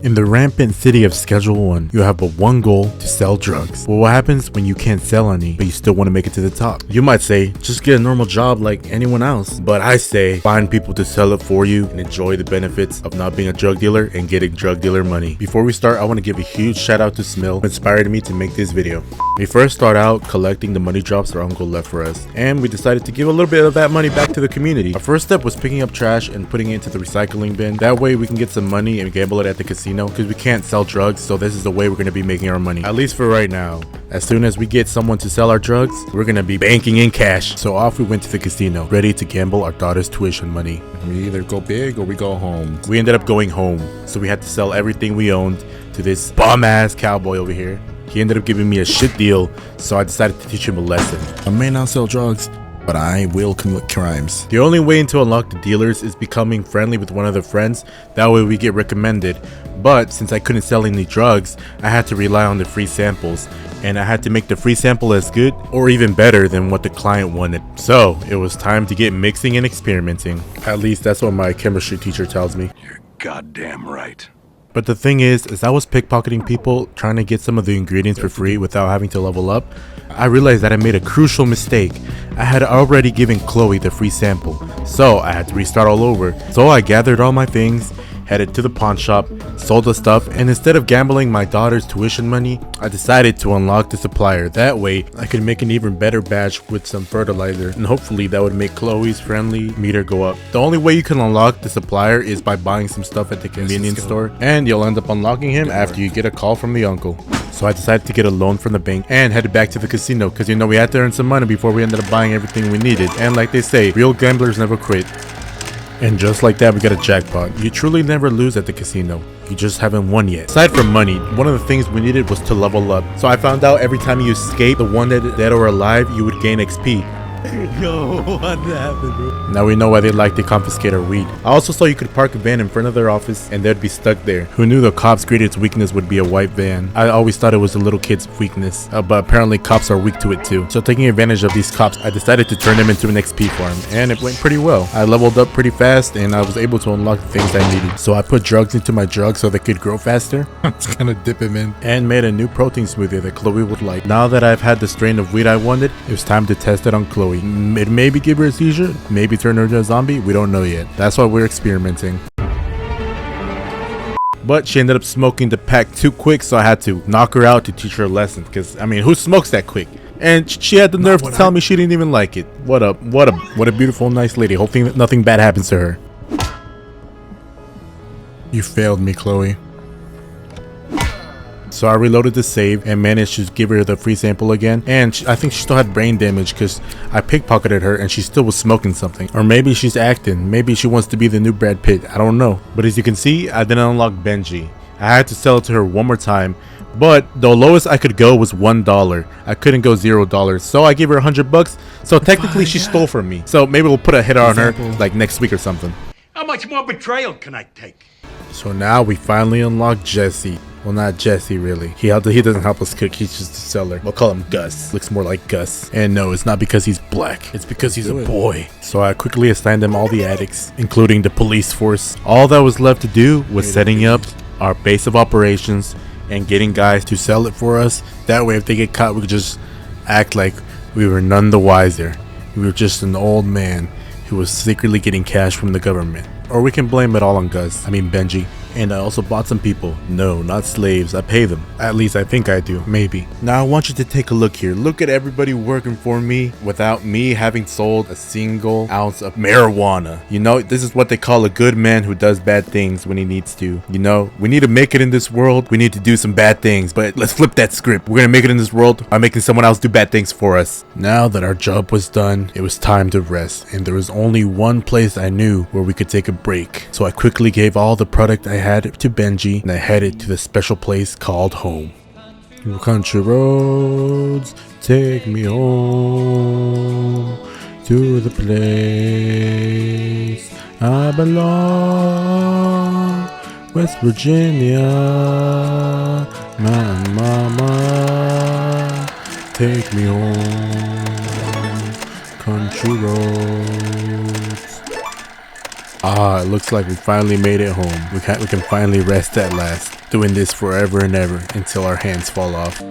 In the rampant city of Schedule 1, you have but one goal: to sell drugs. Well, what happens when you can't sell any, but you still want to make it to the top? You might say, just get a normal job like anyone else. But I say, find people to sell it for you and enjoy the benefits of not being a drug dealer and getting drug dealer money. Before we start, I want to give a huge shout out to Smil, who inspired me to make this video. We first start out collecting the money drops our uncle left for us, and we decided to give a little bit of that money back to the community. Our first step was picking up trash and putting it into the recycling bin. That way we can get some money and gamble it at the casino, because we can't sell drugs, so this is the way we're going to be making our money, at least for right now. As soon as we get someone to sell our drugs, we're going to be banking in cash. So off we went to the casino, ready to gamble our daughter's tuition money. We either go big or we go home. We ended up going home, so we had to sell everything we owned to this bum-ass cowboy over here. He ended up giving me a shit deal, so I decided to teach him a lesson. I may not sell drugs, but I will commit crimes. The only way to unlock the dealers is becoming friendly with one of their friends. That way we get recommended. But since I couldn't sell any drugs, I had to rely on the free samples, and I had to make the free sample as good or even better than what the client wanted. So it was time to get mixing and experimenting. At least that's what my chemistry teacher tells me. You're goddamn right. But the thing is, as I was pickpocketing people trying to get some of the ingredients for free without having to level up, I realized that I made a crucial mistake. I had already given Chloe the free sample, so I had to restart all over. So I gathered all my things, headed to the pawn shop, sold the stuff, and instead of gambling my daughter's tuition money, I decided to unlock the supplier. That way, I could make an even better batch with some fertilizer, and hopefully that would make Chloe's friendly meter go up. The only way you can unlock the supplier is by buying some stuff at the convenience store, and you'll end up unlocking him after you get a call from the uncle. So I decided to get a loan from the bank and headed back to the casino, because we had to earn some money before we ended up buying everything we needed. And like they say, real gamblers never quit. And just like that, we got a jackpot. You truly never lose at the casino. You just haven't won yet. Aside from money, one of the things we needed was to level up. So I found out every time you escape the one dead or alive, you would gain XP. Yo, what happened, bro? Now we know why they like to confiscate our weed. I also saw you could park a van in front of their office and they'd be stuck there. Who knew the cops' greatest weakness would be a white van? I always thought it was a little kid's weakness, but apparently cops are weak to it too. So taking advantage of these cops, I decided to turn them into an XP farm, and it went pretty well. I leveled up pretty fast and I was able to unlock the things I needed. So I put drugs into my drugs so they could grow faster. I'm just gonna dip him in. And made a new protein smoothie that Chloe would like. Now that I've had the strain of weed I wanted, it was time to test it on Chloe. It maybe give her a seizure, maybe turn her into a zombie, we don't know yet. That's why we're experimenting. But she ended up smoking the pack too quick, so I had to knock her out to teach her a lesson, because who smokes that quick? And she had the nerve to tell me she didn't even like it. What a beautiful, nice lady. Hoping that nothing bad happens to her. You failed me, Chloe. So I reloaded the save and managed to give her the free sample again. And I think she still had brain damage because I pickpocketed her and she still was smoking something. Or maybe she's acting. Maybe she wants to be the new Brad Pitt. I don't know. But as you can see, I didn't unlock Benji. I had to sell it to her one more time. But the lowest I could go was $1. I couldn't go $0. So I gave her $100. So technically she stole from me. So maybe we'll put a hit on her like next week or something. How much more betrayal can I take? So now we finally unlocked Jesse. Well, not Jesse, really. He doesn't help us cook. He's just a seller. We'll call him Gus. Looks more like Gus. And no, it's not because he's black. It's because he's a boy. So I quickly assigned them all the addicts, including the police force. All that was left to do was setting up our base of operations and getting guys to sell it for us. That way, if they get caught, we could just act like we were none the wiser. We were just an old man who was secretly getting cash from the government. Or we can blame it all on Benji. And I also bought some people. No, not slaves. I pay them. At least I think I do. Maybe. Now I want you to take a look here. Look at everybody working for me without me having sold a single ounce of marijuana. This is what they call a good man who does bad things when he needs to. We need to make it in this world. We need to do some bad things. But let's flip that script. We're gonna make it in this world by making someone else do bad things for us. Now that our job was done, it was time to rest. And there was only one place I knew where we could take a break. So I quickly gave all the product I had to Benji and I headed to the special place called home. Country roads take me home to the place I belong, West Virginia. My mama, take me home, country roads. Ah, it looks like we finally made it home. We can finally rest at last. Doing this forever and ever until our hands fall off.